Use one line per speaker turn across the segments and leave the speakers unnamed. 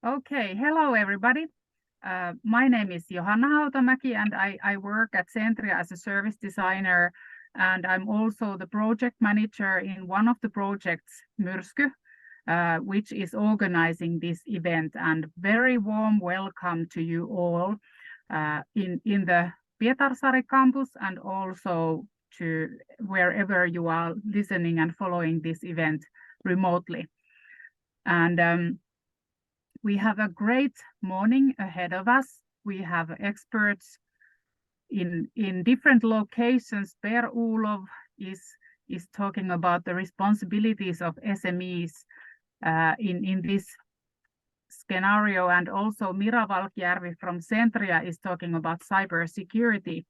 Okay, hello everybody. My name is Johanna Hautamäki and I work at Centria as a service designer, and I'm also the project manager in one of the projects, Myrsky, which is organizing this event. And very warm welcome to you all in the Pietarsaari campus, and also to wherever you are listening and following this event remotely. And we have a great morning ahead of us. We have experts in different locations. Per-Olov is talking about the responsibilities of SMEs in this scenario, and also Mira Valkjärvi from Centria is talking about cybersecurity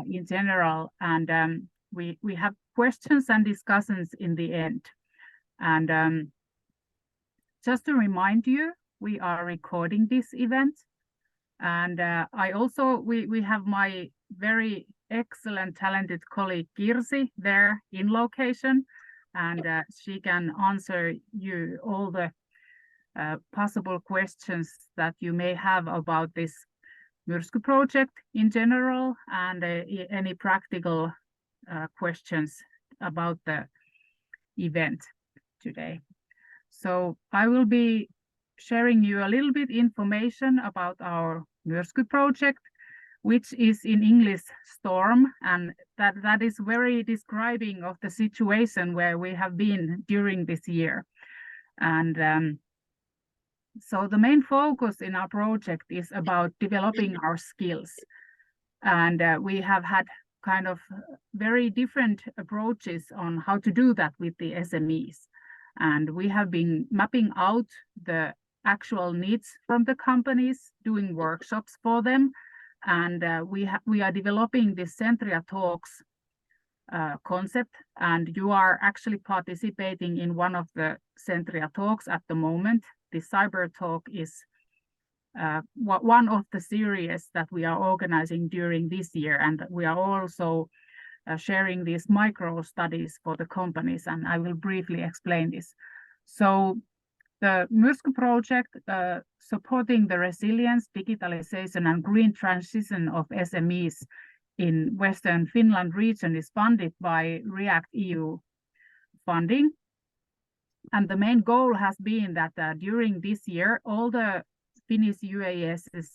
in general. And we have questions and discussions in the end. And just to remind you, we are recording this event, and we have my very excellent, talented colleague Kirsi there in location, and she can answer you all the possible questions that you may have about this Myrsky project in general, and any practical questions about the event today. So I will be sharing you a little bit information about our Myrsky project, which is in English Storm, and that is very describing of the situation where we have been during this year. And so the main focus in our project is about developing our skills. And we have had kind of very different approaches on how to do that with the SMEs. And we have been mapping out the actual needs from the companies, doing workshops for them. And we are developing this Centria Talks concept. And you are actually participating in one of the Centria Talks at the moment. The Cyber Talk is one of the series that we are organizing during this year. And we are also sharing these micro studies for the companies, and I will briefly explain this. So the Myrsky project supporting the resilience, digitalization, and green transition of SMEs in Western Finland region is funded by REACT EU funding. And the main goal has been that during this year, all the Finnish UASs,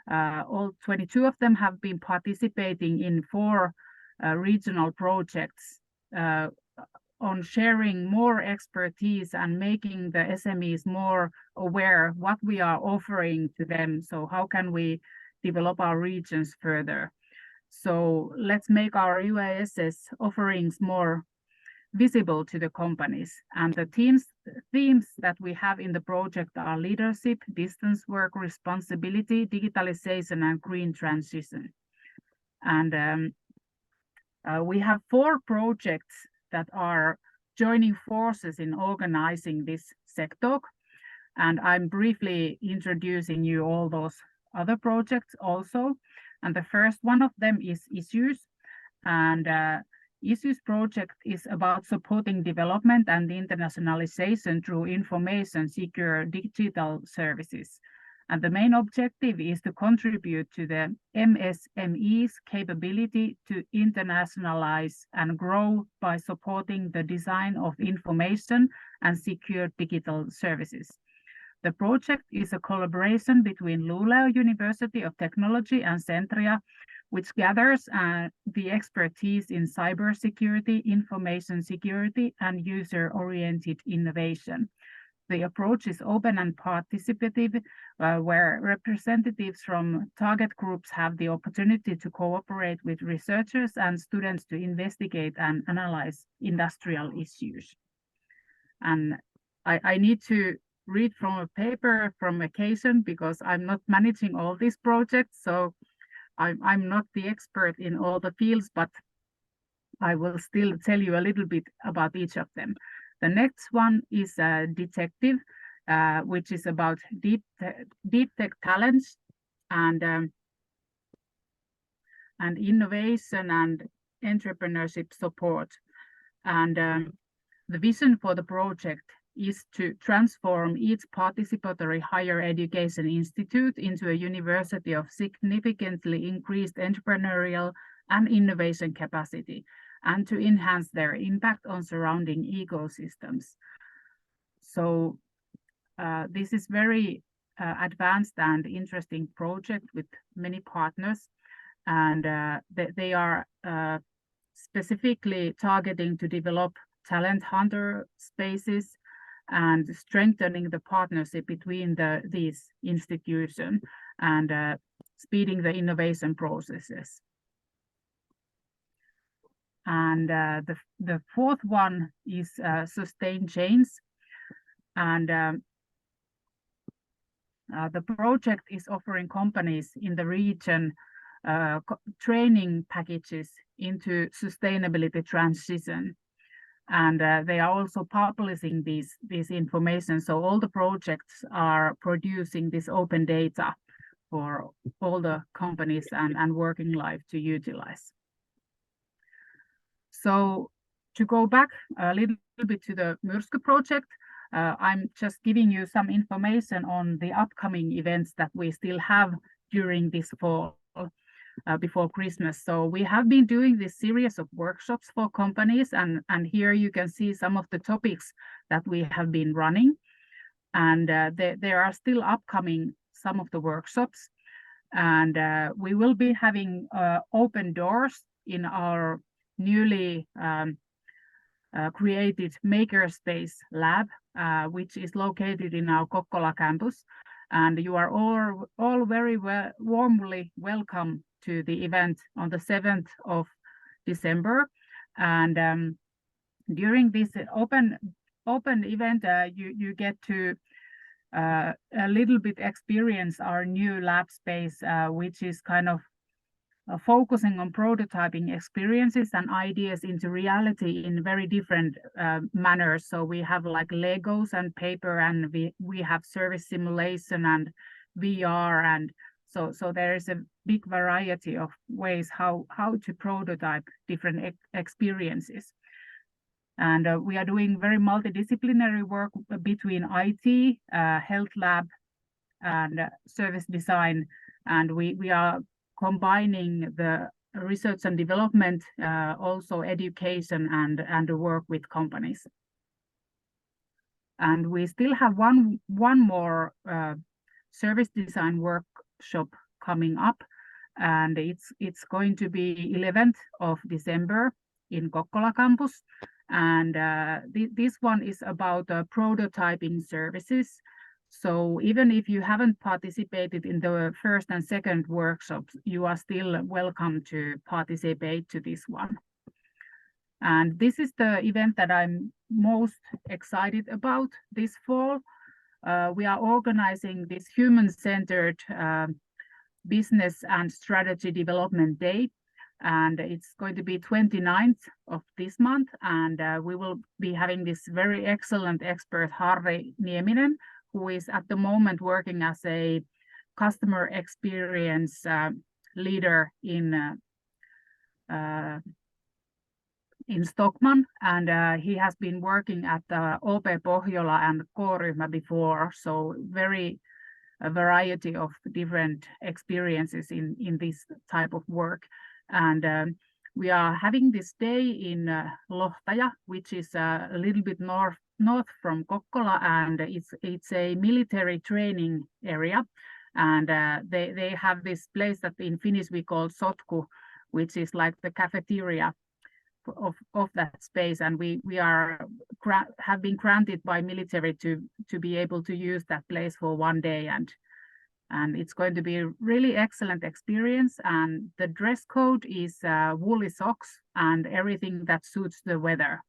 all 22 of them, have been participating in 4 regional projects on sharing more expertise and making the SMEs more aware what we are offering to them. So how can we develop our regions further? So let's make our UASs offerings more visible to the companies. And the themes that we have in the project are leadership, distance work, responsibility, digitalization, and green transition. And we have 4 projects that are joining forces in organizing this SecTALK, and I'm briefly introducing you all those other projects also. And the first one of them is Issues, and Issues project is about supporting development and internationalization through information secure digital services. And the main objective is to contribute to the MSME's capability to internationalize and grow by supporting the design of information and secure digital services. The project is a collaboration between Luleå University of Technology and Centria, which gathers the expertise in cybersecurity, information security, and user-oriented innovation. The approach is open and participative, where representatives from target groups have the opportunity to cooperate with researchers and students to investigate and analyze industrial issues. And I need to read from a paper from occasion because I'm not managing all these projects, so I'm not the expert in all the fields, but I will still tell you a little bit about each of them. The next one is Deetechtive, which is about deep tech talents and innovation and entrepreneurship support. And the vision for the project is to transform each participatory higher education institute into a university of significantly increased entrepreneurial and innovation capacity, and to enhance their impact on surrounding ecosystems. So this is very advanced and interesting project with many partners, and they are specifically targeting to develop talent hunter spaces and strengthening the partnership between these institutions and speeding the innovation processes. And the fourth one is SustainChange, and the project is offering companies in the region training packages into sustainability transition. And they are also publishing this information. So all the projects are producing this open data for all the companies and working life to utilize. So to go back a little bit to the Myrsky project, I'm just giving you some information on the upcoming events that we still have during this fall before Christmas. So we have been doing this series of workshops for companies, and here you can see some of the topics that we have been running. And there are still upcoming some of the workshops, and we will be having open doors in our newly created Makerspace lab, which is located in our Kokkola campus. And you are all very warmly welcome to the event on the 7th of December. And during this open event, you get to a little bit experience our new lab space, which is kind of focusing on prototyping experiences and ideas into reality in very different manners. So we have like Legos and paper, and we have service simulation and VR, and so there is a big variety of ways how to prototype different experiences. And we are doing very multidisciplinary work between IT, health lab, and service design, and we are combining the research and development, also education and the work with companies. And we still have one more service design workshop coming up, and it's going to be 11th of December in Kokkola campus. And this one is about prototyping services. So even if you haven't participated in the first and second workshops, you are still welcome to participate to this one. And this is the event that I'm most excited about this fall. We are organizing this human-centered business and strategy development day. And it's going to be 29th of this month. And we will be having this very excellent expert, Harri Nieminen, who is at the moment working as a customer experience leader in Stockmann, and he has been working at OP Pohjola and K-ryhmä before, so a variety of different experiences in this type of work. And we are having this day in Lohtaja, which is a little bit north from Kokkola, and it's a military training area. And they have this place that in Finnish we call Sotku, which is like the cafeteria of that space. And we have been granted by military to be able to use that place for one day, and it's going to be a really excellent experience. And the dress code is woolly socks and everything that suits the weather.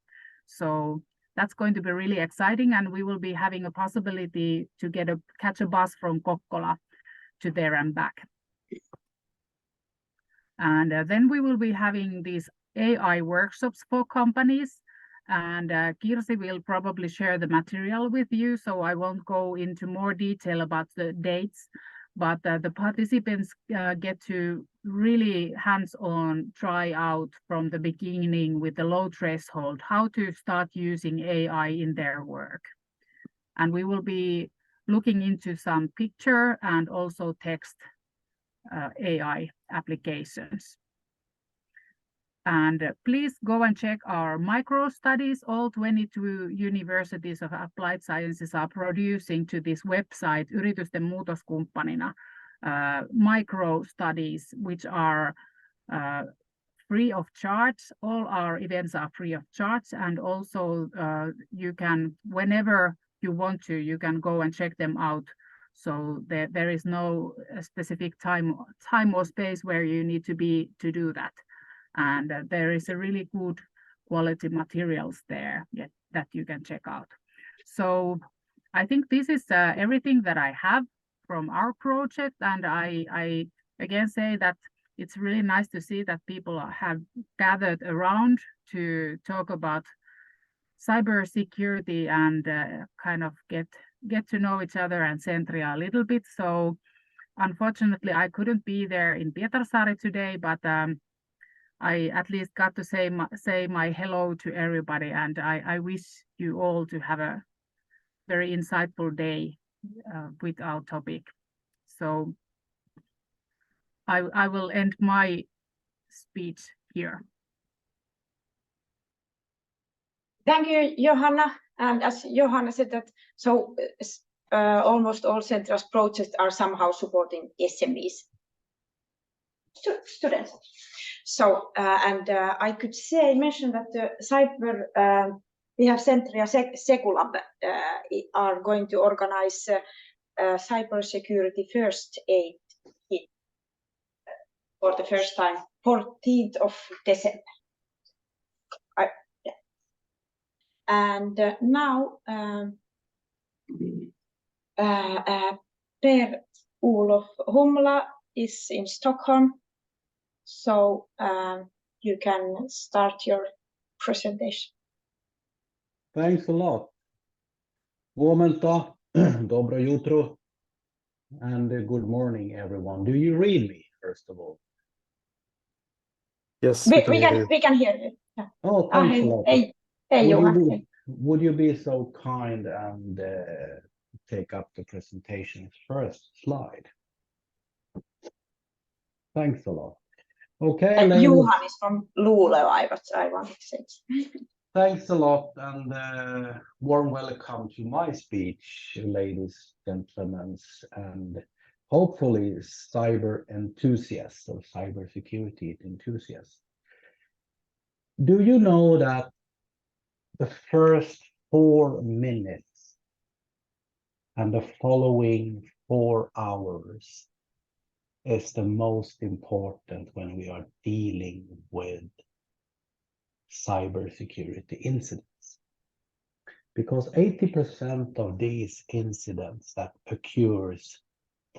So that's going to be really exciting, and we will be having a possibility to catch a bus from Kokkola to there and back. And then we will be having these AI workshops for companies, and Kirsi will probably share the material with you, so I won't go into more detail about the dates, but the participants get to really hands-on try out from the beginning with the low threshold how to start using AI in their work. And we will be looking into some picture and also text AI applications. And please go and check our micro studies. All 22 universities of applied sciences are producing to this website, Yritysten muutoskumppanina, micro studies, which are free of charge. All our events are free of charge. And also you can, whenever you want to, you can go and check them out. So there is no specific time or space where you need to be to do that. And there is a really good quality materials there that you can check out. So I think this is everything that I have from our project. And I again say that it's really nice to see that people have gathered around to talk about cybersecurity and kind of get to know each other and Centria a little bit. So unfortunately, I couldn't be there in Pietarsaari today, but I at least got to say my hello to everybody, and I wish you all to have a very insightful day with our topic. So I will end my speech here.
Thank you, Johanna. And as Johanna said that, so almost all Centria's projects are somehow supporting SMEs, students. So, I could mention that the we have Centria SecLab are going to organize cybersecurity first aid kit for the first time, 14th of December. And now Per-Olov Humla is in Stockholm. So you can start your presentation.
Thanks a lot. Huomenta, dobro jutro, and good morning, everyone. Do you read me, first of all?
Yes,
we can hear you. Yeah.
Oh, thanks a lot.
Hey, Johan.
Would you be so kind and take up the presentation's first slide? Thanks a lot. Okay,
Johan is from Luleå, I wanted to say.
Thanks a lot, and warm welcome to my speech, ladies, gentlemen, and hopefully cyber enthusiasts or cybersecurity enthusiasts. Do you know that the first 4 minutes and the following 4 hours is the most important when we are dealing with cybersecurity incidents? Because 80% of these incidents that occurs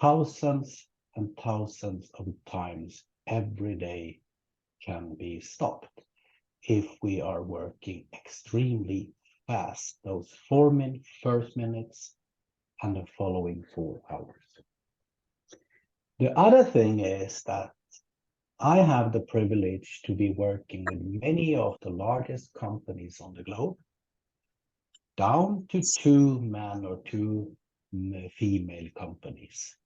thousands and thousands of times every day can be stopped if we are working extremely fast, those first minutes and the following 4 hours. The other thing is that I have the privilege to be working with many of the largest companies on the globe, down to 2 man or 2 female companies.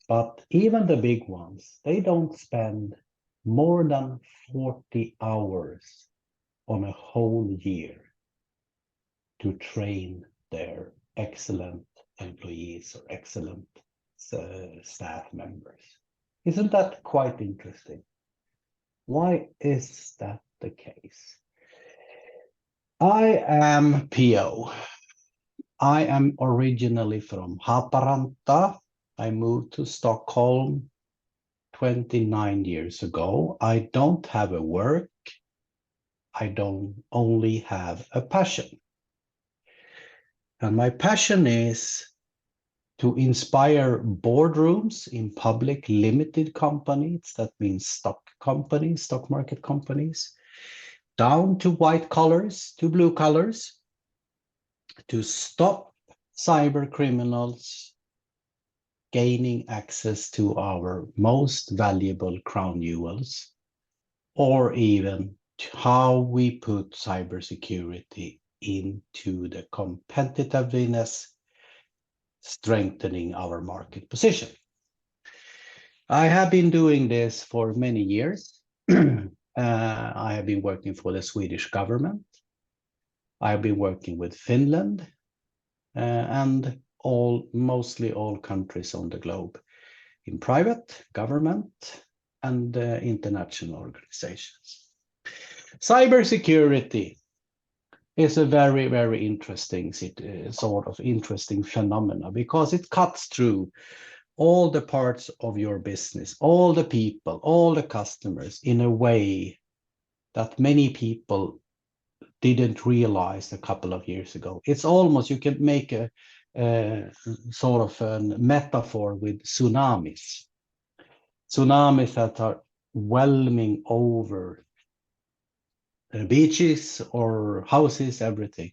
But even the big ones, they don't spend more than 40 hours on a whole year to train their excellent employees or excellent staff members. Isn't that quite interesting? Why is that the case? I am PO. I am originally from Haparanta. I moved to Stockholm 29 years ago. I don't have a work. I don't only have a passion. And my passion is to inspire boardrooms in public limited companies, that means stock companies, stock market companies, down to white collars, to blue collars, to stop cyber criminals gaining access to our most valuable crown jewels, or even how we put cybersecurity into the competitiveness, strengthening our market position. I have been doing this for many years. I have been working for the Swedish government. I have been working with Finland and mostly all countries on the globe in private, government, and international organizations. Cybersecurity is a very, very interesting interesting phenomena because it cuts through all the parts of your business, all the people, all the customers in a way that many people didn't realize a couple of years ago. It's almost, you can make a sort of a metaphor with tsunamis. Tsunamis that are whelming over beaches or houses, everything.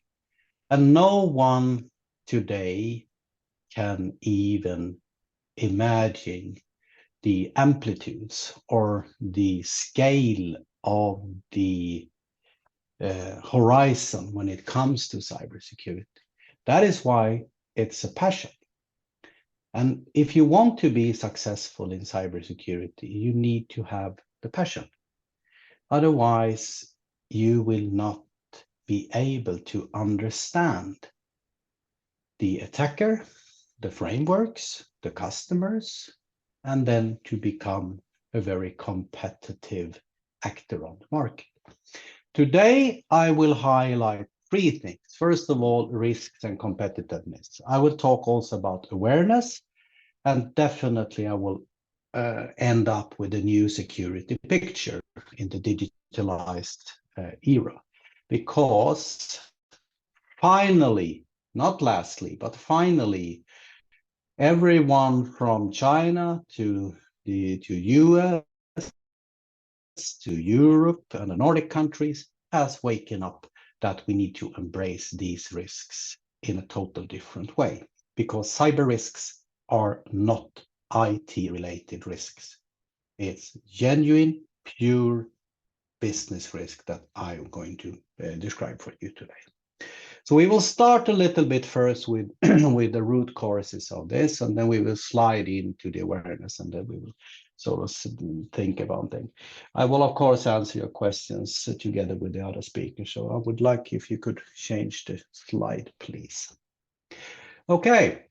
And no one today can even imagine the amplitudes or the scale of the horizon when it comes to cybersecurity. That is why it's a passion. And if you want to be successful in cybersecurity, you need to have the passion. Otherwise, you will not be able to understand the attacker, the frameworks, the customers, and then to become a very competitive actor on the market. Today, I will highlight three things. First of all, risks and competitiveness. I will talk also about awareness, and definitely I will end up with a new security picture in the digitalized era. Because finally, not lastly, but finally, everyone from China to the US, to Europe and the Nordic countries has waken up that we need to embrace these risks in a total different way, because cyber risks are not IT-related risks. It's genuine, pure business risk that I'm going to describe for you today. So we will start a little bit first with, with the root causes of this, and then we will slide into the awareness, and then we will sort of think about them. I will, of course, answer your questions together with the other speakers. So I would like if you could change the slide, please. Okay.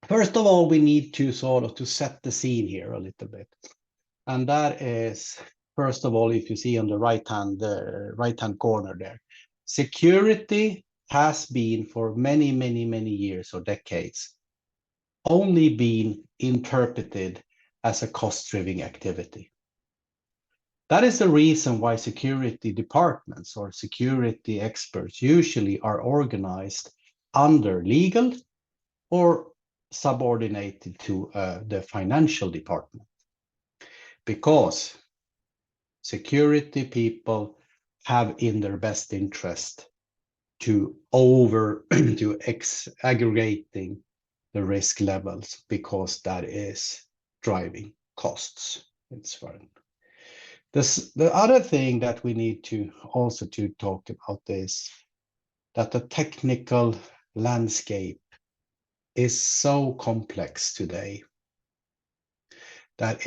First of all, we need to sort of to set the scene here a little bit. And that is, first of all, if you see on the right-hand corner there, security has been for many, many, many years or decades only been interpreted as a cost-driven activity. That is the reason why security departments or security experts usually are organized under legal or subordinated to the financial department. Because security people have in their best interest to aggregating the risk levels, because that is driving costs. It's fun. The other thing that we need to also to talk about is that the technical landscape is so complex today that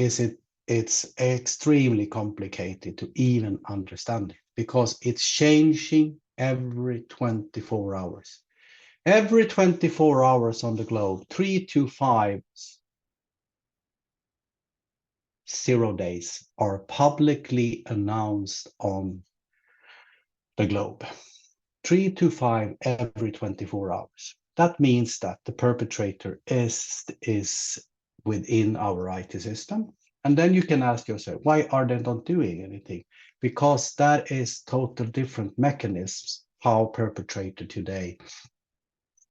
it's extremely complicated to even understand it, because it's changing every 24 hours. Every 24 hours on the globe, 3 to 5 0 days are publicly announced on the globe. 3 to 5 every 24 hours. That means that the perpetrator is within our IT system. And then you can ask yourself, why are they not doing anything? Because that is total different mechanisms how perpetrator today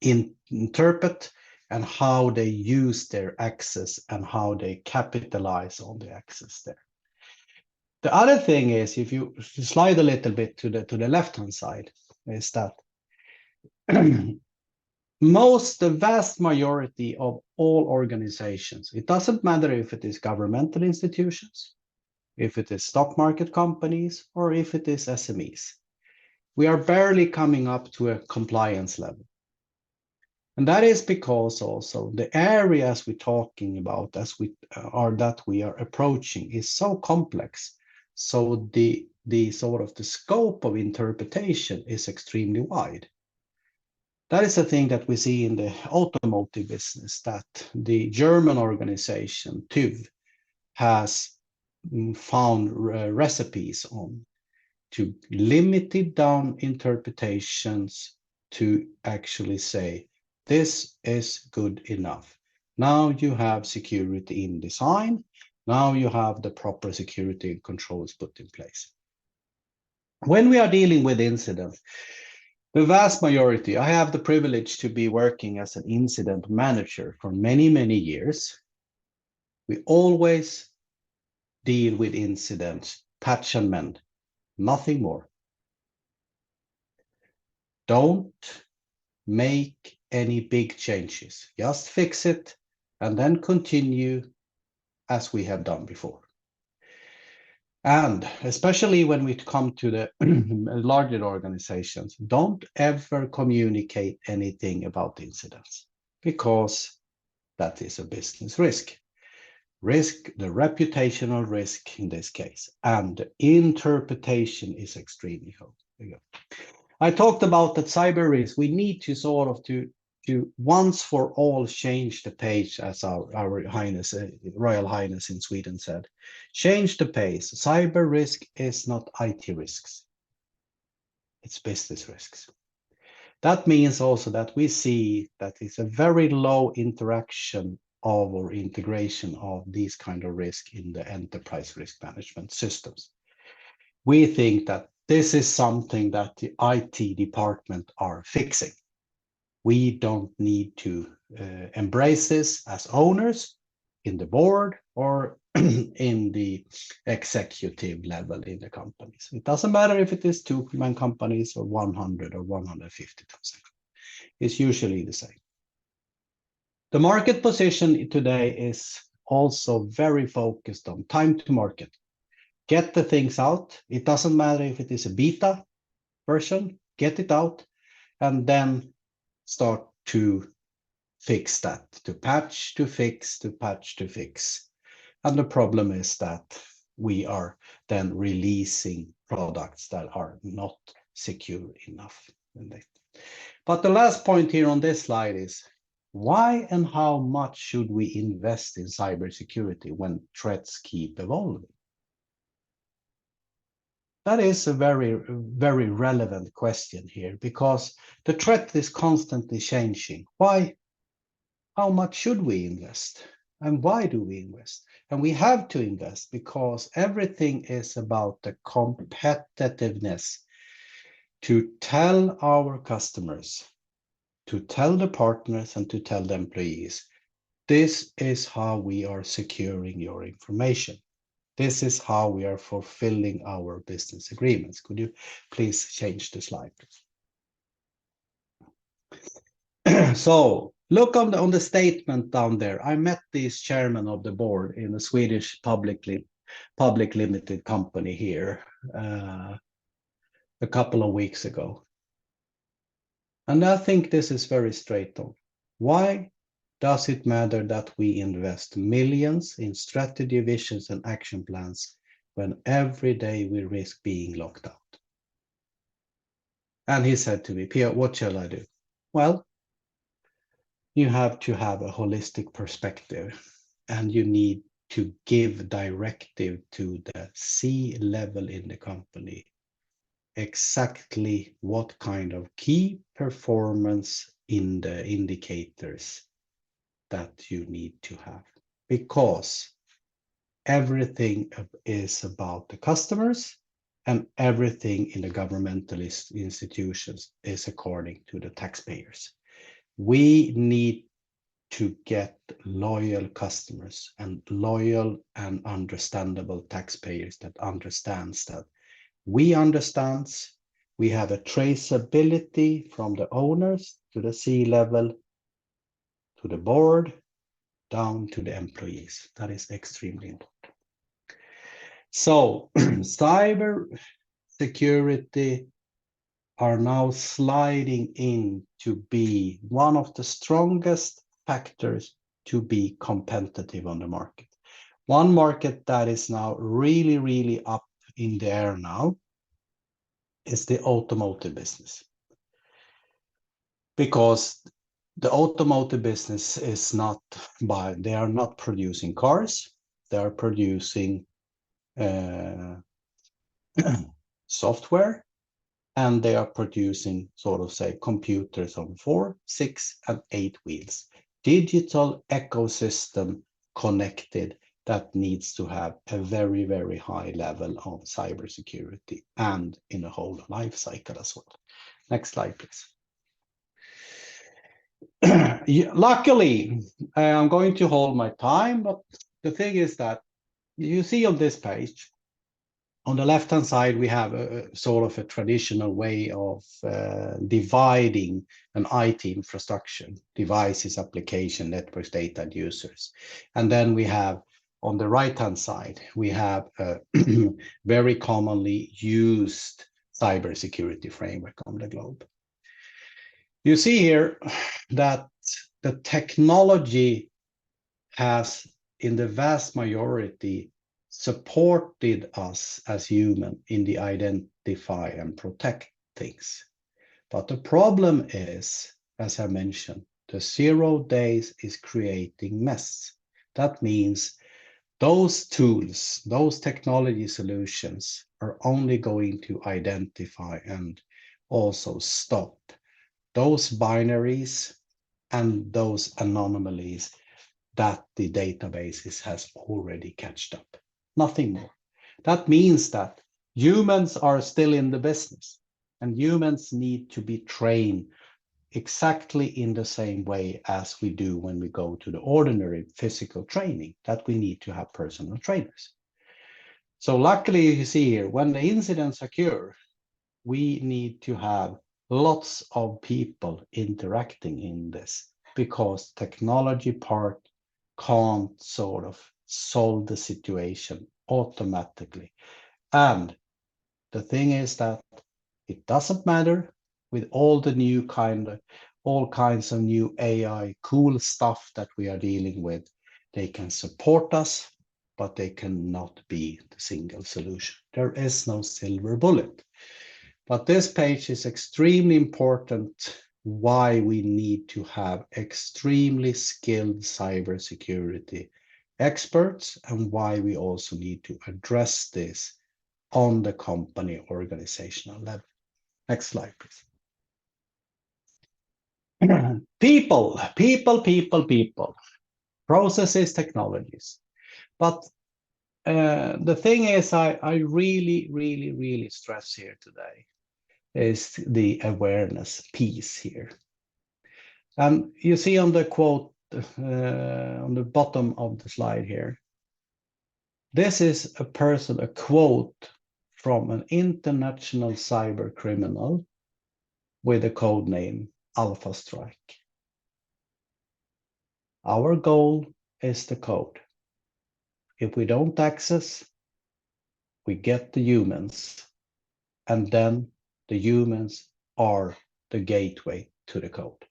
interpret and how they use their access and how they capitalize on the access there. The other thing is, if you slide a little bit to the left-hand side, is that the vast majority of all organizations, it doesn't matter if it is governmental institutions, if it is stock market companies, or if it is SMEs, we are barely coming up to a compliance level. And that is because also the areas we're talking about that we are approaching is so complex. So the sort of the scope of interpretation is extremely wide. That is the thing that we see in the automotive business, that the German organization TÜV has found recipes on to limit it down interpretations to actually say, this is good enough. Now you have security in design. Now you have the proper security controls put in place. When we are dealing with incidents, the vast majority, I have the privilege to be working as an incident manager for many, many years. We always deal with incidents, patch and mend, nothing more. Don't make any big changes. Just fix it and then continue as we have done before. And especially when we come to the larger organizations, don't ever communicate anything about incidents, because that is a business risk. The reputational risk in this case, and interpretation is extremely high. I talked about that cyber risk. We need to sort of to once for all change the page, as our Highness, Royal Highness in Sweden said. Change the pace. Cyber risk is not IT risks. It's business risks. That means also that we see that it's a very low interaction of or integration of these kind of risk in the enterprise risk management systems. We think that this is something that the IT department are fixing. We don't need to embrace this as owners in the board or in the executive level in the companies. It doesn't matter if it is 2-man companies or 100 or 150,000. It's usually the same. The market position today is also very focused on time to market. Get the things out. It doesn't matter if it is a beta version, get it out, and then start to fix that, to patch, to fix, to patch, to fix. And the problem is that we are then releasing products that are not secure enough. But the last point here on this slide is, why and how much should we invest in cybersecurity when threats keep evolving? That is a very, very relevant question here, because the threat is constantly changing. Why? How much should we invest? And why do we invest? And we have to invest because everything is about the competitiveness to tell our customers, to tell the partners, and to tell the employees, this is how we are securing your information. This is how we are fulfilling our business agreements. Could you please change the slide? So look on the statement down there. I met this chairman of the board in a Swedish public limited company here a couple of weeks ago. And I think this is very straight on. Why does it matter that we invest millions in strategy, visions, and action plans when every day we risk being locked out? And he said to me, Pia, what shall I do? Well, you have to have a holistic perspective, and you need to give directive to the C-level in the company exactly what kind of key performance in the indicators that you need to have, because everything is about the customers and everything in the governmental institutions is according to the taxpayers. We need to get loyal customers and loyal and understandable taxpayers that understands that we have a traceability from the owners to the C-level, to the board, down to the employees. That is extremely important. So cyber security are now sliding in to be one of the strongest factors to be competitive on the market. One market that is now really, really up in the air now is the automotive business. Because the automotive business is not they are not producing cars, they are producing software, and they are producing sort of say computers on 4, 6, and 8 wheels. Digital ecosystem connected that needs to have a very, very high level of cybersecurity and in a whole life cycle as well. Next slide, please. Luckily, I'm going to hold my time, but the thing is that you see on this page, on the left-hand side, we have a sort of a traditional way of dividing an IT infrastructure, devices, application, networks, data, and users. And then we have, on the right-hand side, we have a very commonly used cybersecurity framework on the globe. You see here that the technology has, in the vast majority, supported us as human in the identify and protect things. But the problem is, as I mentioned, the 0 days is creating mess. That means those tools, those technology solutions are only going to identify and also stop those binaries and those anomalies that the databases has already catched up. Nothing more. That means that humans are still in the business, and humans need to be trained exactly in the same way as we do when we go to the ordinary physical training, that we need to have personal trainers. So luckily, you see here, when the incidents occur, we need to have lots of people interacting in this, because technology part can't sort of solve the situation automatically. And the thing is that it doesn't matter with all the new all kinds of new AI cool stuff that we are dealing with. They can support us, but they cannot be the single solution. There is no silver bullet. But this page is extremely important, why we need to have extremely skilled cybersecurity experts, and why we also need to address this on the company organizational level. Next slide, please. People. Processes, technologies. But the thing is, I really stress here today is the awareness piece here. And you see on the quote on the bottom of the slide here, this is a quote from an international cyber criminal with a code name Alpha Strike. Our goal is the code. If we don't access, we get the humans, and then the humans are the gateway to the code.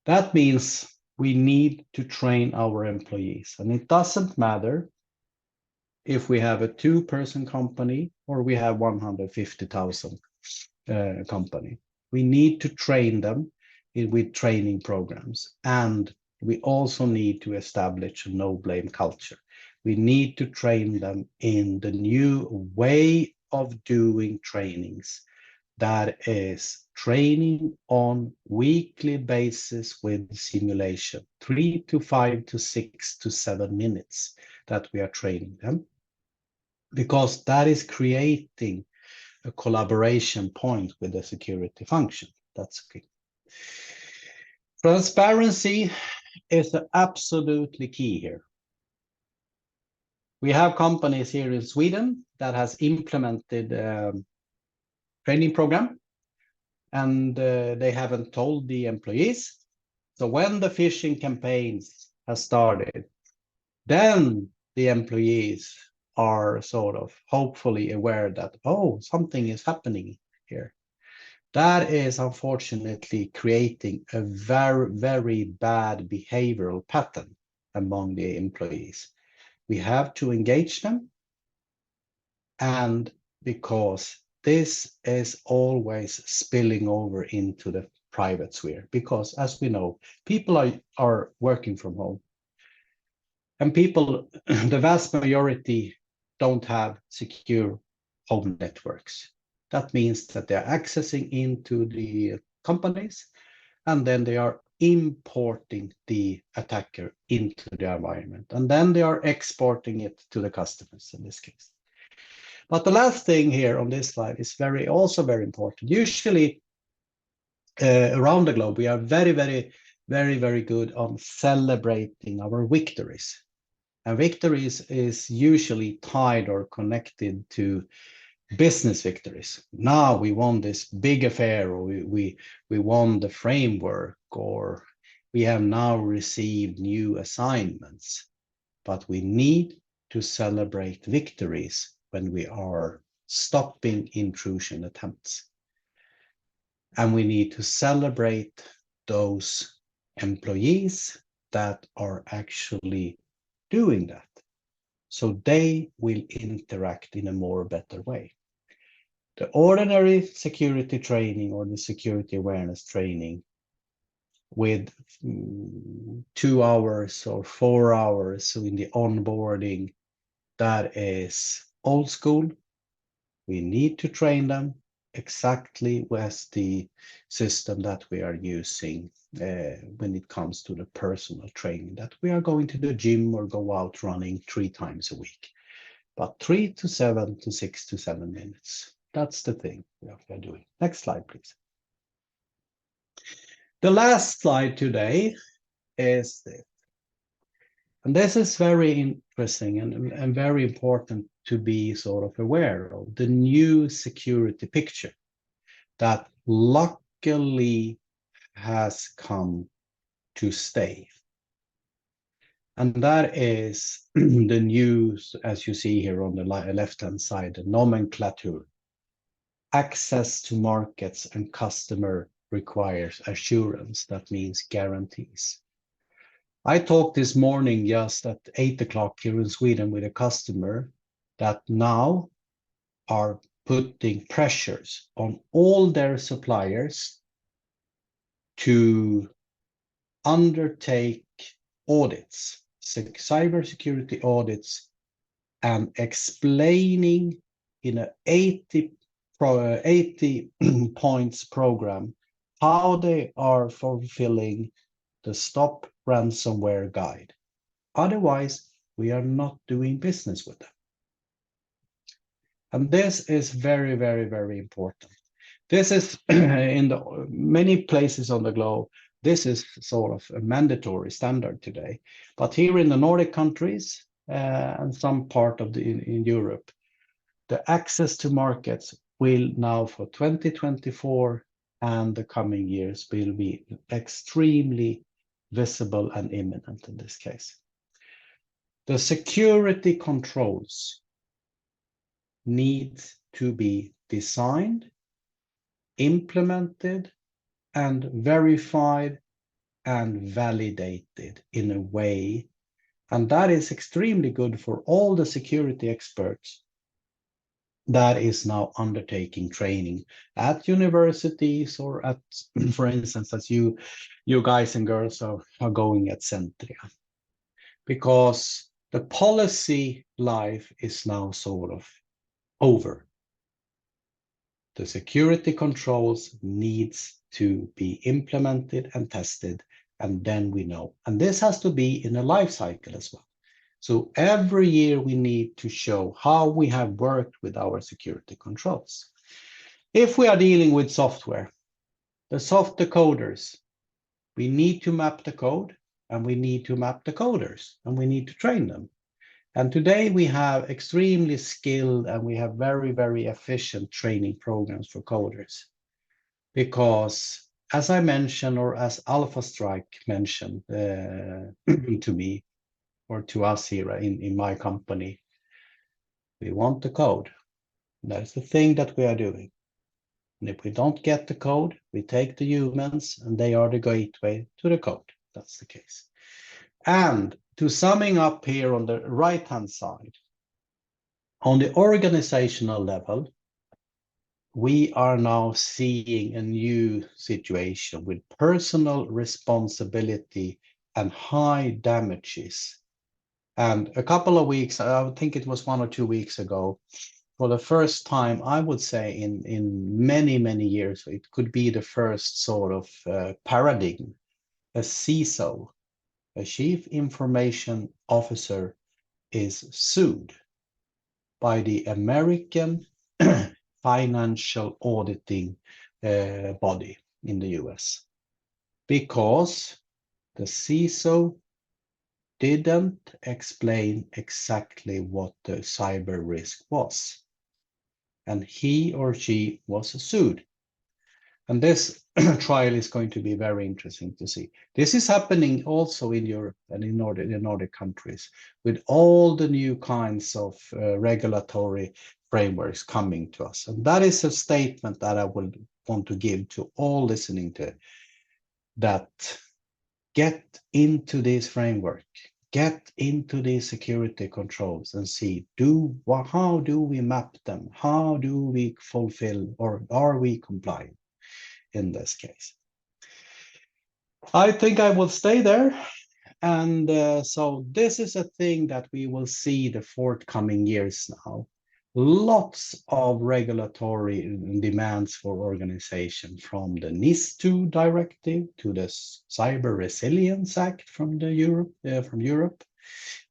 That means we need to train our employees, and it doesn't matter if we have a 2-person company or we have 150,000 company. We need to train them with training programs, and we also need to establish a no-blame culture. We need to train them in the new way of doing trainings, that is training on weekly basis with simulation, 3 to 5 to 6 to 7 minutes that we are training them, because that is creating a collaboration point with the security function. That's key. Transparency is absolutely key here. We have companies here in Sweden that has implemented training program, and they haven't told the employees. So when the phishing campaigns have started, then the employees are sort of hopefully aware that, oh, something is happening here. That is unfortunately creating a very, very bad behavioral pattern among the employees. We have to engage them, and because this is always spilling over into the private sphere, because as we know, people are working from home, and people, the vast majority don't have secure home networks. That means that they're accessing into the companies, and then they are importing the attacker into the environment, and then they are exporting it to the customers in this case. But the last thing here on this slide is also very important. Usually around the globe, we are very good on celebrating our victories. And victories is usually tied or connected to business victories. Now we won this big affair, or we won the framework, or we have now received new assignments. But we need to celebrate victories when we are stopping intrusion attempts. And we need to celebrate those employees that are actually doing that, so they will interact in a more better way. The ordinary security training or the security awareness training with 2 hours or 4 hours in the onboarding, that is old school. We need to train them exactly with the system that we are using when it comes to the personal training, that we are going to the gym or go out running 3 times a week. But 3 to 7 to 6 to 7 minutes. That's the thing we are doing. Next slide, please. The last slide today is this. And this is very interesting and very important to be sort of aware of, the new security picture that luckily has come to stay. And that is the news, as you see here on the left-hand side, the nomenclature. Access to markets and customer requires assurance. That means guarantees. I talked this morning just at 8 o'clock here in Sweden with a customer that now are putting pressures on all their suppliers to undertake audits, cybersecurity audits, and explaining in an 80 points program how they are fulfilling the Stop Ransomware Guide. Otherwise, we are not doing business with them. And this is very important. This is in many places on the globe, this is sort of a mandatory standard today. But here in the Nordic countries and some part of in Europe, the access to markets will now for 2024 and the coming years will be extremely visible and imminent in this case. The security controls need to be designed, implemented, and verified and validated in a way, and that is extremely good for all the security experts that is now undertaking training at universities or at, for instance, as you guys and girls are going at Centria. Because the policy life is now sort of over. The security controls needs to be implemented and tested, and then we know. And this has to be in a life cycle as well. So every year we need to show how we have worked with our security controls. If we are dealing with software, the coders, we need to map the code, and we need to map the coders, and we need to train them. And today we have extremely skilled and we have very efficient training programs for coders. Because as I mentioned, or as Alpha Strike mentioned to me, or to us here in my company, we want the code. That's the thing that we are doing. And if we don't get the code, we take the humans and they are the gateway to the code. That's the case. And to summing up here on the right-hand side, on the organizational level, we are now seeing a new situation with personal responsibility and high damages. And a couple of weeks, I think it was 1 or 2 weeks ago, for the first time, I would say in many, many years, it could be the first sort of paradigm, a CISO, a Chief Information Officer, is sued by the American financial auditing body in the US because the CISO didn't explain exactly what the cyber risk was. And he or she was sued. And this trial is going to be very interesting to see. This is happening also in Europe and in Nordic countries with all the new kinds of regulatory frameworks coming to us. And that is a statement that I would want to give to all listening to, that get into this framework, get into these security controls and see, how do we map them? How do we fulfill, or are we compliant in this case? I think I will stay there. And so this is a thing that we will see the forthcoming years now. Lots of regulatory demands for organization, from the NIS2 directive to the Cyber Resilience Act from Europe.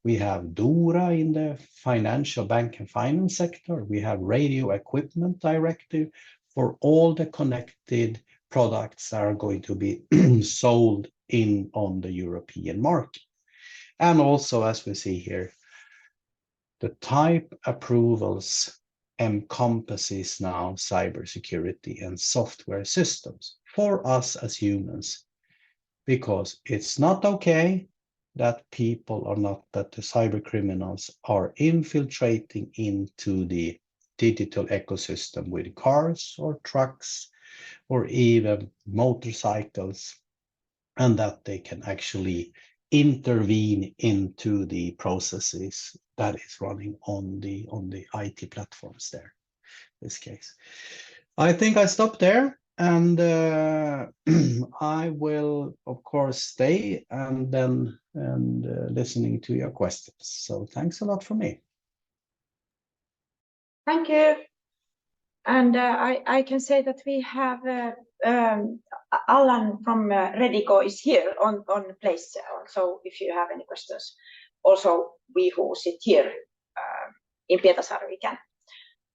We have DORA in the financial bank and finance sector. We have radio equipment directive for all the connected products that are going to be sold on the European market. And also, as we see here, the type approvals encompasses now cybersecurity and software systems for us as humans, because it's not okay that the cyber criminals are infiltrating into the digital ecosystem with cars or trucks or even motorcycles, and that they can actually intervene into the processes that is running on the IT platforms there, in this case. I think I stop there, and I will, of course, stay and listening to your questions. So thanks a lot for me.
Thank you. And I can say that we have Alan from Redigo is here on place. So if you have any questions, also we who sit here in Pietarsaari,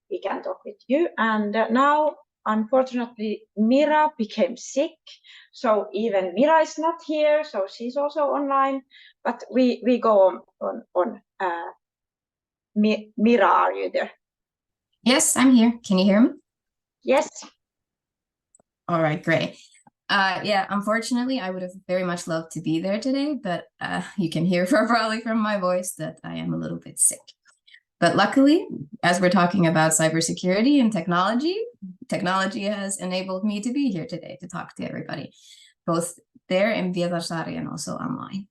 we can talk with you. And now, unfortunately, Mira became sick, so even Mira is not here, so she's also online. But we go on. Mira, are you there?
Yes, I'm here. Can you hear me?
Yes.
All right, great. Yeah, unfortunately, I would have very much loved to be there today, but you can hear probably from my voice that I am a little bit sick. But luckily, as we're talking about cybersecurity and technology has enabled me to be here today to talk to everybody, both there in Pietarsaari and also online.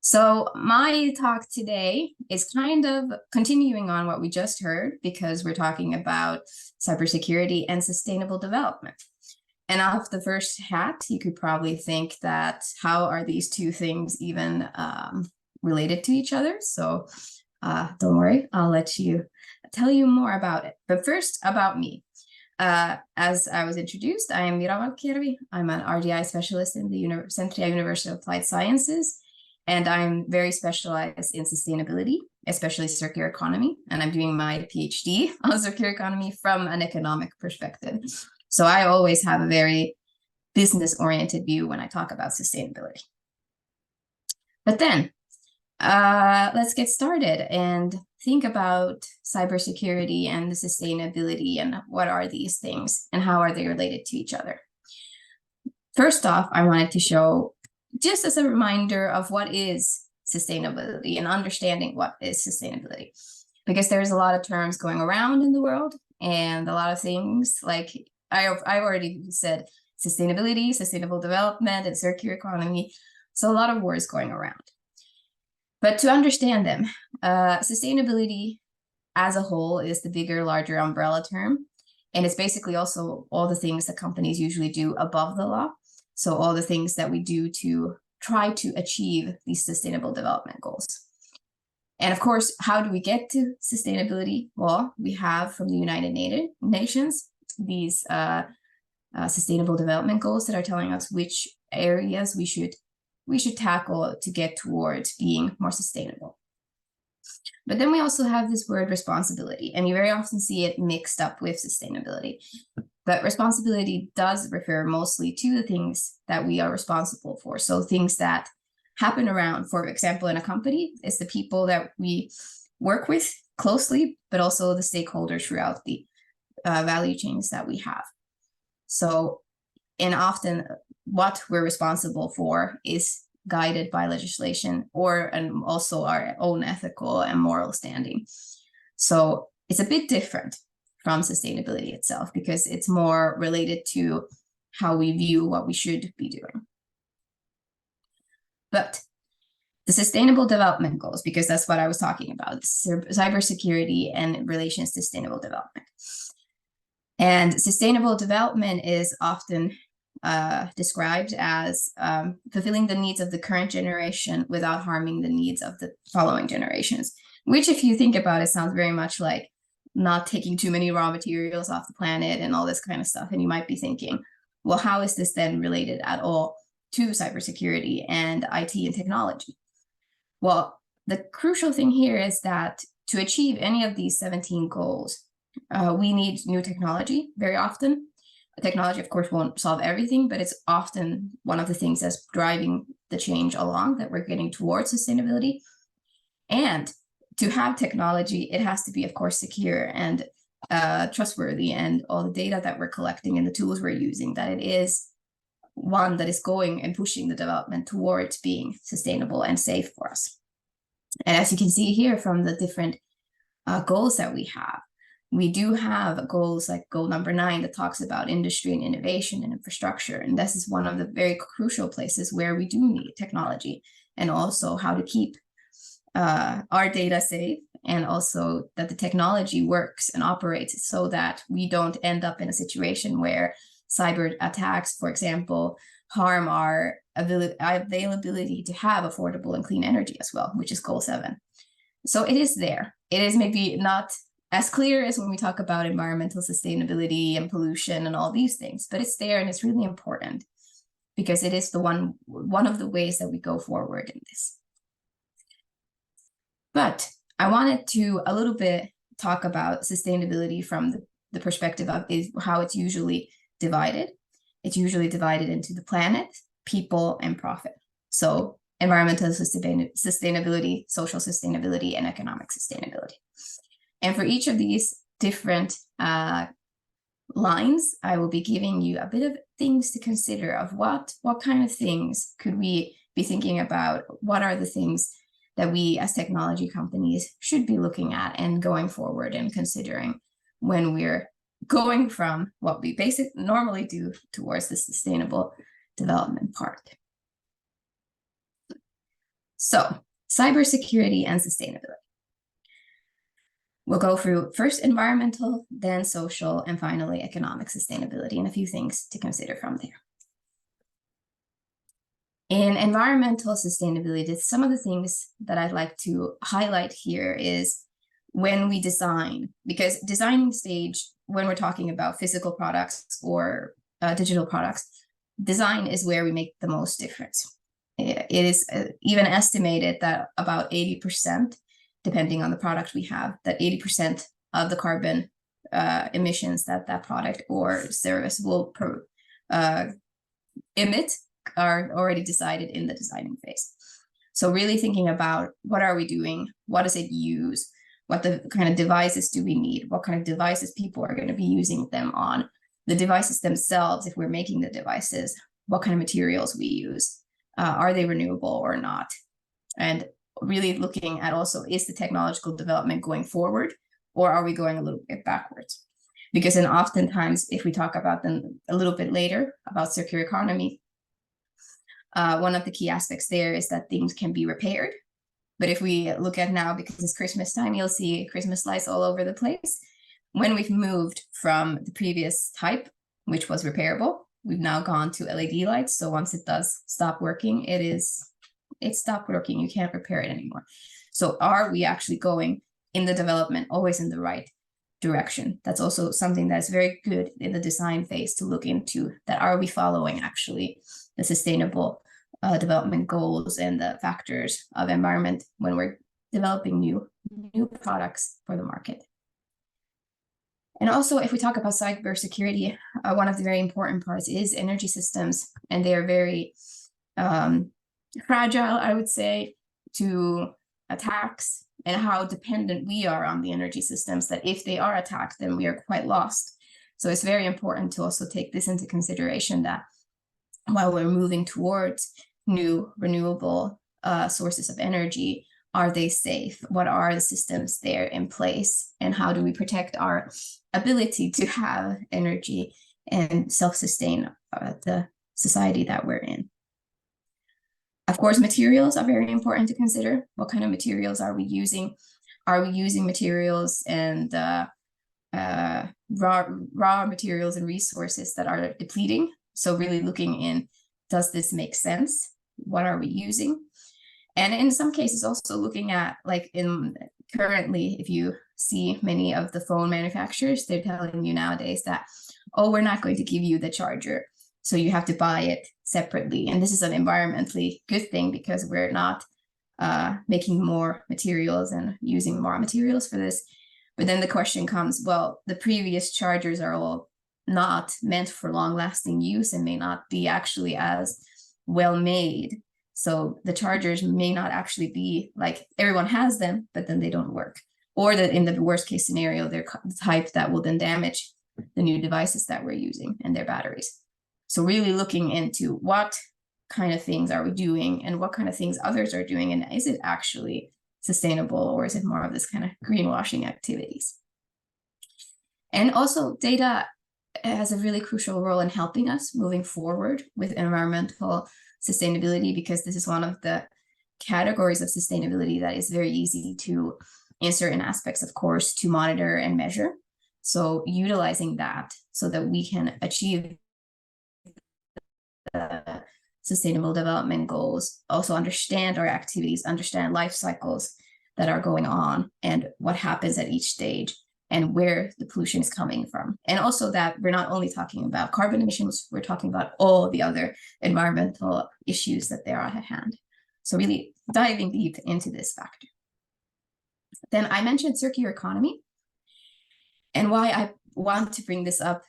So my talk today is kind of continuing on what we just heard, because we're talking about cybersecurity and sustainable development. And off the first hat, you could probably think that how are these two things even related to each other? So don't worry, I'll tell you more about it. But first, about me. As I was introduced, I am Mira Valkjärvi. I'm an RDI specialist in the Centria University of Applied Sciences. And I'm very specialized in sustainability, especially circular economy. And I'm doing my PhD on circular economy from an economic perspective. So I always have a very business-oriented view when I talk about sustainability. But then let's get started and think about cybersecurity and the sustainability and what are these things and how are they related to each other. First off, I wanted to show, just as a reminder of what is sustainability and understanding what is sustainability, because there's a lot of terms going around in the world and a lot of things like I've already said sustainability, sustainable development, and circular economy. So a lot of words going around. But to understand them, sustainability as a whole is the bigger, larger umbrella term. And it's basically also all the things that companies usually do above the law. So all the things that we do to try to achieve these sustainable development goals. And of course, how do we get to sustainability? Well, we have from the United Nations these sustainable development goals that are telling us which areas we should tackle to get towards being more sustainable. But then we also have this word responsibility, and you very often see it mixed up with sustainability. But responsibility does refer mostly to the things that we are responsible for. So things that happen around, for example, in a company, it's the people that we work with closely, but also the stakeholders throughout the value chains that we have. So, and often what we're responsible for is guided by legislation and also our own ethical and moral standing. So it's a bit different from sustainability itself because it's more related to how we view what we should be doing. But the sustainable development goals, because that's what I was talking about, cybersecurity and relations to sustainable development. And sustainable development is often described as fulfilling the needs of the current generation without harming the needs of the following generations, which if you think about it, sounds very much like not taking too many raw materials off the planet and all this kind of stuff. And you might be thinking, well, how is this then related at all to cybersecurity and IT and technology? Well, the crucial thing here is that to achieve any of these 17 goals, we need new technology very often. Technology, of course, won't solve everything, but it's often one of the things that's driving the change along that we're getting towards sustainability. And to have technology, it has to be, of course, secure and trustworthy, and all the data that we're collecting and the tools we're using, that it is one that is going and pushing the development towards being sustainable and safe for us. And as you can see here from the different goals that we do have goals like goal number 9 that talks about industry and innovation and infrastructure. And this is one of the very crucial places where we do need technology, and also how to keep our data safe, and also that the technology works and operates so that we don't end up in a situation where cyber attacks, for example, harm our availability to have affordable and clean energy as well, which is goal 7. So it is there. It is maybe not as clear as when we talk about environmental sustainability and pollution and all these things, but it's there, and it's really important because it is the one of the ways that we go forward in this. But I wanted to a little bit talk about sustainability from the perspective of how it's usually divided. It's usually divided into the planet, people, and profit. So environmental sustainability, social sustainability, and economic sustainability. And for each of these different lines, I will be giving you a bit of things to consider of what kind of things could we be thinking about? What are the things that we as technology companies should be looking at and going forward and considering when we're going from what we normally do towards the sustainable development part. So, cybersecurity and sustainability. We'll go through first environmental, then social, and finally economic sustainability, and a few things to consider from there. In environmental sustainability, some of the things that I'd like to highlight here is when we design, because designing stage, when we're talking about physical products or digital products, design is where we make the most difference. It is even estimated that about 80%, depending on the product we have, that 80% of the carbon emissions that product or service will emit are already decided in the designing phase. So really thinking about what are we doing, what does it use, what the kind of devices do we need, what kind of devices people are going to be using them on, the devices themselves, if we're making the devices, what kind of materials we use, are they renewable or not, and really looking at also, is the technological development going forward or are we going a little bit backwards? Because then oftentimes, if we talk about them a little bit later about circular economy, one of the key aspects there is that things can be repaired. But if we look at now, because it's Christmas time, you'll see Christmas lights all over the place. When we've moved from the previous type, which was repairable, we've now gone to LED lights. So once it does stop working, it stopped working. You can't repair it anymore. So are we actually going in the development always in the right direction? That's also something that's very good in the design phase to look into, that are we following actually the sustainable development goals and the factors of environment when we're developing new products for the market. And also, if we talk about cybersecurity, one of the very important parts is energy systems, and they are very fragile, I would say, to attacks, and how dependent we are on the energy systems, that if they are attacked, then we are quite lost. So it's very important to also take this into consideration, that while we're moving towards new renewable sources of energy, are they safe? What are the systems there in place? And how do we protect our ability to have energy and self-sustain the society that we're in? Of course, materials are very important to consider. What kind of materials are we using? Are we using materials and raw materials and resources that are depleting? So really looking in, does this make sense? What are we using? And in some cases also looking at, like currently, if you see many of the phone manufacturers, they're telling you nowadays that, oh, we're not going to give you the charger, so you have to buy it separately. And this is an environmentally good thing, because we're not making more materials and using more materials for this. But then the question comes, well, the previous chargers are all not meant for long-lasting use and may not be actually as well made. So the chargers may not actually be like, everyone has them, but then they don't work. Or that in the worst case scenario, they're the type that will then damage the new devices that we're using and their batteries. So really looking into what kind of things are we doing and what kind of things others are doing, and is it actually sustainable, or is it more of this kind of greenwashing activities? And also, data has a really crucial role in helping us moving forward with environmental sustainability, because this is one of the categories of sustainability that is very easy to, in certain aspects, of course, to monitor and measure. So utilizing that so that we can achieve the sustainable development goals, also understand our activities, understand life cycles that are going on and what happens at each stage and where the pollution is coming from. And also that we're not only talking about carbon emissions, we're talking about all the other environmental issues that there are at hand. So really diving deep into this factor. Then I mentioned circular economy. And why I want to bring this up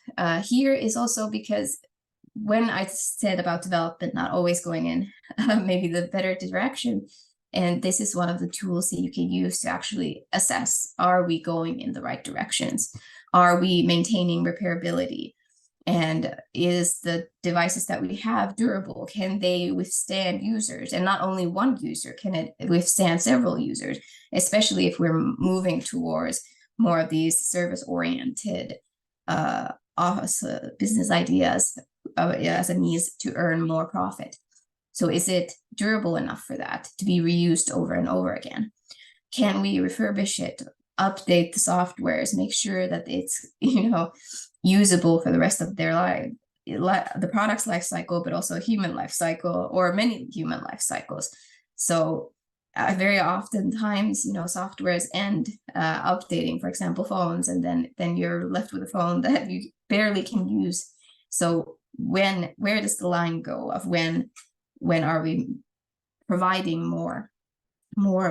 here is also because when I said about development not always going in maybe the better direction, and this is one of the tools that you can use to actually assess, are we going in the right directions? Are we maintaining repairability? And is the devices that we have durable? Can they withstand users? And not only one user, can it withstand several users? Especially if we're moving towards more of these service-oriented business ideas as a means to earn more profit. So is it durable enough for that to be reused over and over again? Can we refurbish it, update the softwares, make sure that it's, usable for the rest of their life, the product's life cycle, but also human life cycle or many human life cycles? So very often times, softwares end updating, for example, phones, and then you're left with a phone that you barely can use. So where does the line go of when are we providing more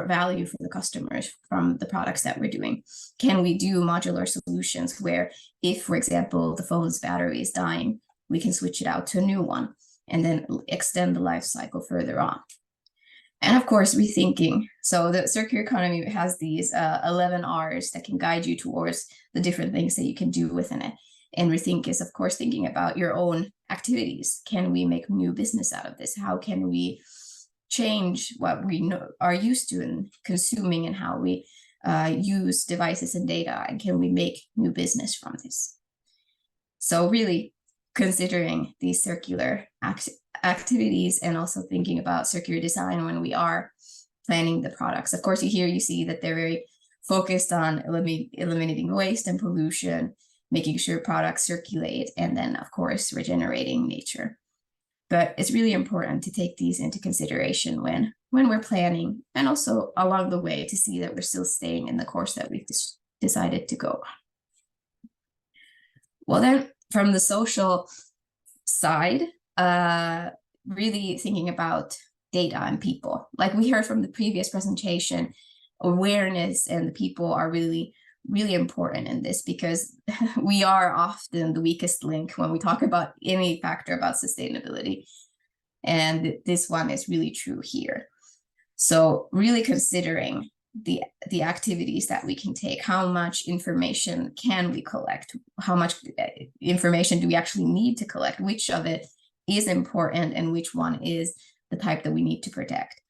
value for the customers from the products that we're doing? Can we do modular solutions where if, for example, the phone's battery is dying, we can switch it out to a new one and then extend the life cycle further on? And of course, rethinking. So the circular economy has these 11 R's that can guide you towards the different things that you can do within it. And rethink is, of course, thinking about your own activities. Can we make new business out of this? How can we change what we are used to in consuming and how we use devices and data? And can we make new business from this? So really considering these circular activities and also thinking about circular design when we are planning the products. Of course, you see that they're very focused on eliminating waste and pollution, making sure products circulate, and then, of course, regenerating nature. But it's really important to take these into consideration when we're planning, and also along the way to see that we're still staying in the course that we've decided to go on. Well, then from the social side, really thinking about data and people. Like we heard from the previous presentation, awareness and the people are really, really important in this, because we are often the weakest link when we talk about any factor about sustainability. And this one is really true here. So really considering the activities that we can take, how much information can we collect, how much information do we actually need to collect, which of it is important and which one is the type that we need to protect.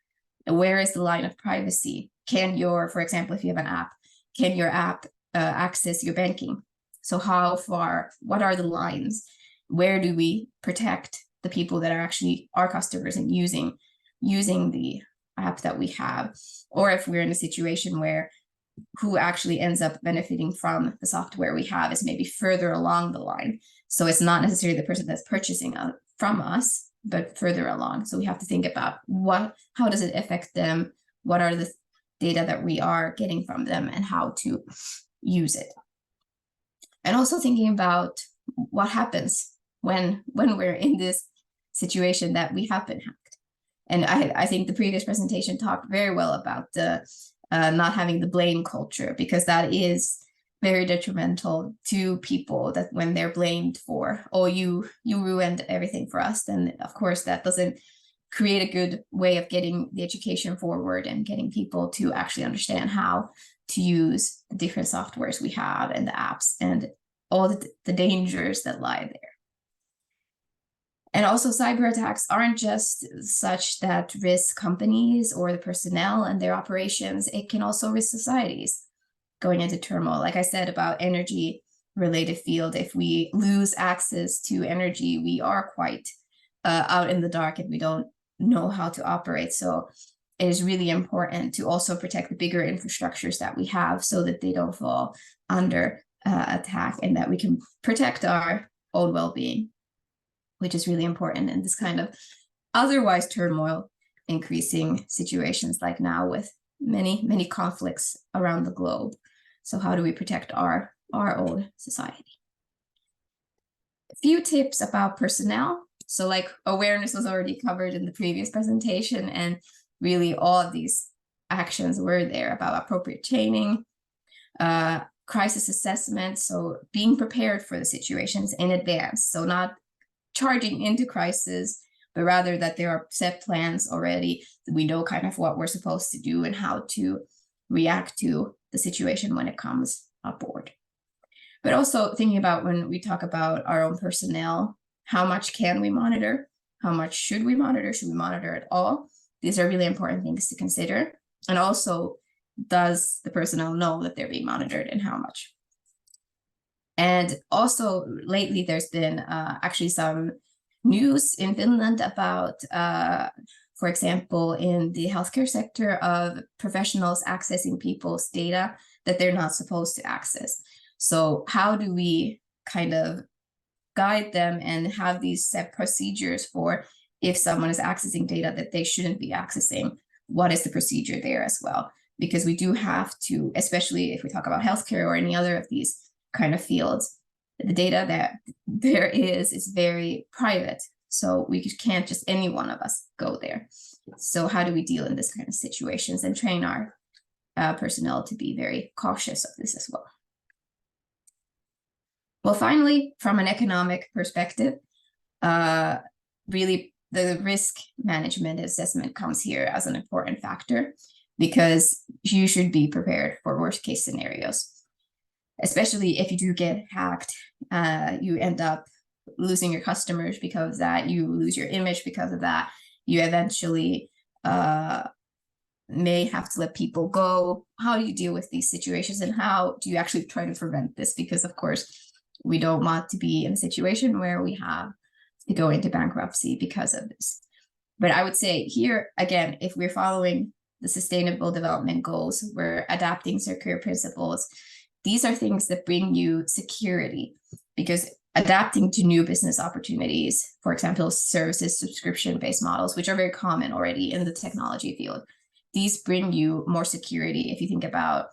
Where is the line of privacy? Can your, for example, if you have an app, can your app access your banking? So how far, what are the lines? Where do we protect the people that are actually our customers and using the app that we have? Or if we're in a situation where who actually ends up benefiting from the software we have is maybe further along the line. So it's not necessarily the person that's purchasing from us, but further along. So we have to think about how does it affect them? What are the data that we are getting from them and how to use it? And also thinking about what happens when we're in this situation that we have been hacked. And I think the previous presentation talked very well about the not having the blame culture, because that is very detrimental to people, that when they're blamed for, oh, you ruined everything for us, then of course that doesn't create a good way of getting the education forward and getting people to actually understand how to use the different softwares we have and the apps and all the dangers that lie there. And also cyber attacks aren't just such that risk companies or the personnel and their operations, it can also risk societies going into turmoil. Like I said about energy related field, if we lose access to energy, we are quite out in the dark and we don't know how to operate. So it is really important to also protect the bigger infrastructures that we have so that they don't fall under attack, and that we can protect our own well-being, which is really important in this kind of otherwise turmoil increasing situations like now with many conflicts around the globe. So how do we protect our own society? A few tips about personnel. So like awareness was already covered in the previous presentation, and really all of these actions were there about appropriate training, crisis assessment, so being prepared for the situations in advance. So not charging into crisis, but rather that there are set plans already, that we know kind of what we're supposed to do and how to react to the situation when it comes aboard. But also thinking about when we talk about our own personnel, how much can we monitor? How much should we monitor? Should we monitor at all? These are really important things to consider. And also, does the personnel know that they're being monitored and how much? And also lately there's been actually some news in Finland about, for example, in the healthcare sector, of professionals accessing people's data that they're not supposed to access. So how do we kind of guide them and have these set procedures for if someone is accessing data that they shouldn't be accessing? What is the procedure there as well? Because we do have to, especially if we talk about healthcare or any other of these kind of fields, the data that there is very private. So we can't just any one of us go there. So how do we deal in this kind of situations and train our personnel to be very cautious of this as well? Well, finally, from an economic perspective, really the risk management assessment comes here as an important factor, because you should be prepared for worst case scenarios. Especially if you do get hacked, you end up losing your customers because of that, you lose your image because of that, you eventually may have to let people go. How do you deal with these situations, and how do you actually try to prevent this? Because of course, We don't want to be in a situation where we have to go into bankruptcy because of this. But I would say here, again, if we're following the Sustainable Development Goals, we're adapting circular principles, these are things that bring you security, because adapting to new business opportunities, for example, services, subscription-based models, which are very common already in the technology field, these bring you more security if you think about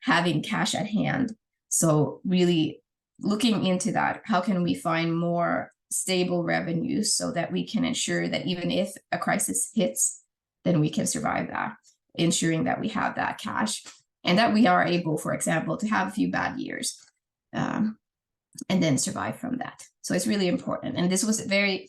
having cash at hand. So really looking into that, how can we find more stable revenues so that we can ensure that even if a crisis hits, then we can survive that, ensuring that we have that cash and that we are able, for example, to have a few bad years and then survive from that. So it's really important. And this was very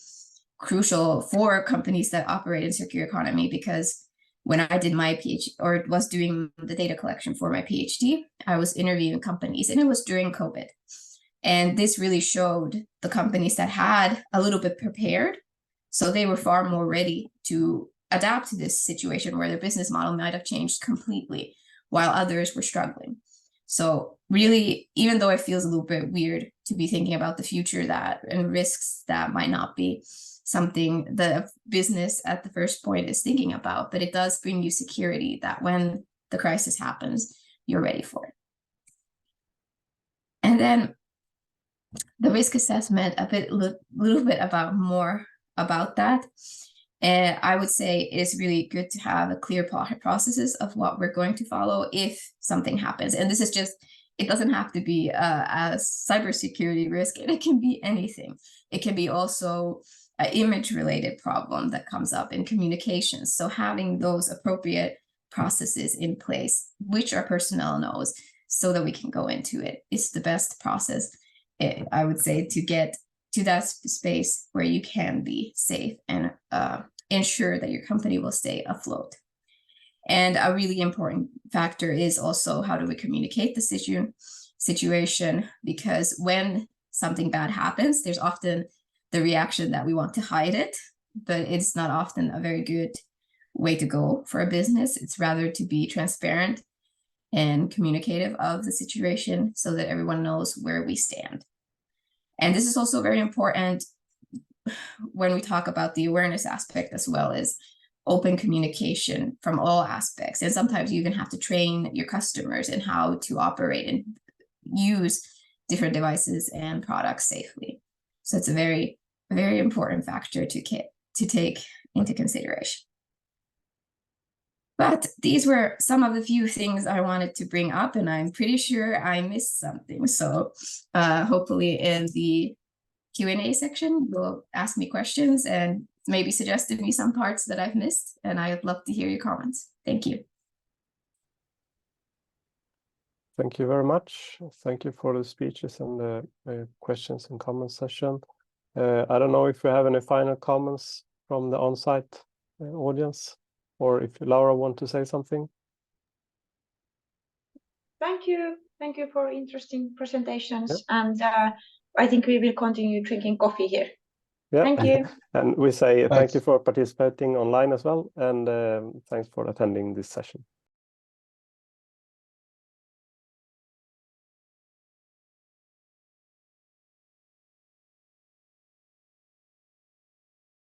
crucial for companies that operate in circular economy, because when I did my PhD, or was doing the data collection for my PhD, I was interviewing companies, and it was during COVID. And this really showed the companies that had a little bit prepared. So they were far more ready to adapt to this situation where their business model might have changed completely, while others were struggling. So really, even though it feels a little bit weird to be thinking about the future and risks that might not be something the business at the first point is thinking about, but it does bring you security that when the crisis happens, you're ready for it. And then the risk assessment, little bit more about that. And I would say it's really good to have a clear processes of what we're going to follow if something happens. And this is just, it doesn't have to be a cybersecurity risk, and it can be anything. It can be also an image-related problem that comes up in communications. So having those appropriate processes in place, which our personnel knows, so that we can go into it, is the best process, I would say, to get to that space where you can be safe and ensure that your company will stay afloat. And a really important factor is also, how do we communicate the situation? Because when something bad happens, there's often the reaction that we want to hide it, but it's not often a very good way to go for a business. It's rather to be transparent and communicative of the situation so that everyone knows where we stand. And this is also very important when we talk about the awareness aspect, as well as open communication from all aspects. And sometimes you even have to train your customers in how to operate and use different devices and products safely. So it's a very, very important factor to take into consideration. But these were some of the few things I wanted to bring up, and I'm pretty sure I missed something. So hopefully in the Q&A section, you'll ask me questions and maybe suggest to me some parts that I've missed, and I'd love to hear your comments. Thank you.
Thank you very much. Thank you for the speeches and the questions and comment session. I don't know if we have any final comments from the on-site audience, or if Laura want to say something.
Thank you for interesting presentations. Yeah. And I think we will continue drinking coffee here. Yeah. Thank you.
And we say thank you for participating online as well, and thanks for attending this session.